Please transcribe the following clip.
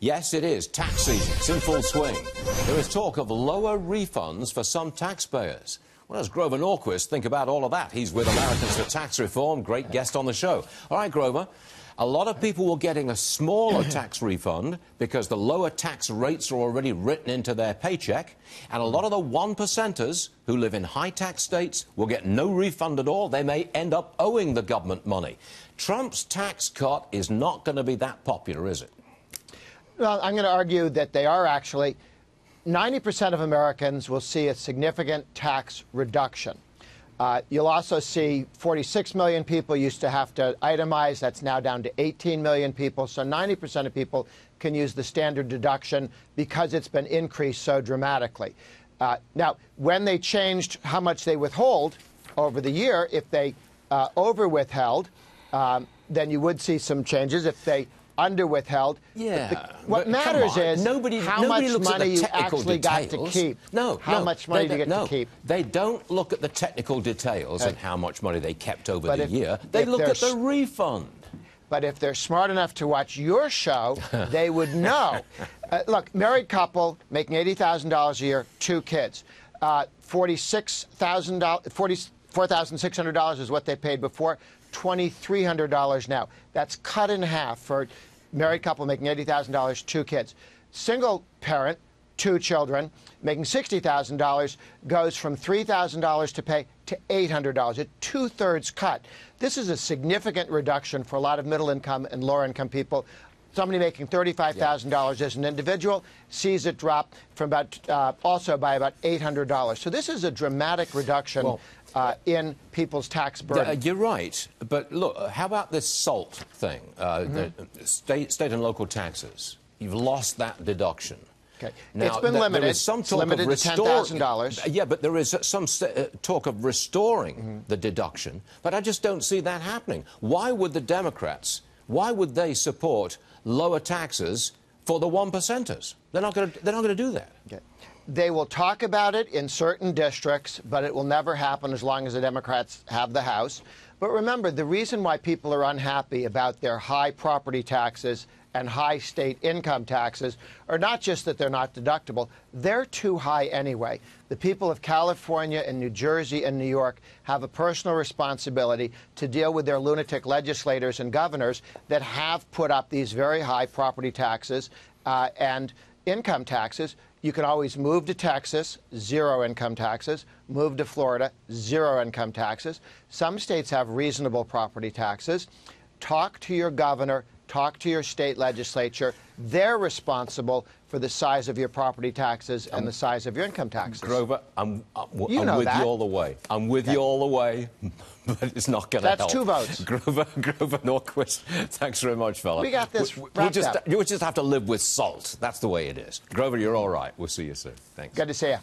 Yes, it is. Tax season. It's in full swing. There is talk of lower refunds for some taxpayers. What does Grover Norquist think about all of that? He's with Americans for Tax Reform. Great guest on the show. All right, Grover. A lot of people were getting a smaller tax refund because the lower tax rates are already written into their paycheck. And a lot of the one-percenters who live in high-tax states will get no refund at all. They may end up owing the government money. Trump's tax cut is not going to be that popular, is it? Well, I'm going to argue that they are actually. 90% of Americans will see a significant tax reduction. You'll also see 46 million people used to have to itemize. That's now down to 18 million people. So 90% of people can use the standard deduction because it's been increased so dramatically. Now, when they changed how much they withhold over the year, if they over-withheld, then you would see some changes. If they under-withheld. Yeah. What matters is how much money you actually got to keep. How much money do you get to keep? They don't look at the technical details and how much money they kept over the year. They look at the refund. But if they're smart enough to watch your show, they would know. Look, married couple making $80,000 a year, 2 kids. $4,600 is what they paid before. $2,300 now. That's cut in half for married couple making $80,000, 2 kids. Single parent, 2 children, making $60,000 goes from $3,000 to pay to $800, a 2/3 cut. This is a significant reduction for a lot of middle-income and lower-income people. Somebody making $35,000 as an individual sees it drop from also by about $800. So this is a dramatic reduction in people's tax burden. You're right. But look, how about this SALT thing, the state and local taxes? You've lost that deduction. Okay. Now, it's been limited. There is some talk limited of to $10,000. Yeah, but there is some talk of restoring the deduction. But I just don't see that happening. Why would the Democrats, why would they support lower taxes for the one-percenters? They're not going to do that. Okay. They will talk about it in certain districts, but it will never happen as long as the Democrats have the House. But remember, the reason why people are unhappy about their high property taxes and high state income taxes are not just that they're not deductible, they're too high anyway. The people of California and New Jersey and New York have a personal responsibility to deal with their lunatic legislators and governors that have put up these very high property taxes and income taxes. You can always move to Texas, 0 income taxes. Move to Florida, 0 income taxes. Some states have reasonable property taxes. Talk to your governor. Talk to your state legislature. They're responsible for the size of your property taxes and the size of your income taxes. Grover, I'm with you all the way. I'm with you all the way, but it's not going to help. That's 2 votes. Grover Norquist, thanks very much, fella. We got this wrapped up. You just have to live with SALT. That's the way it is. Grover, you're all right. We'll see you soon. Thanks. Good to see you.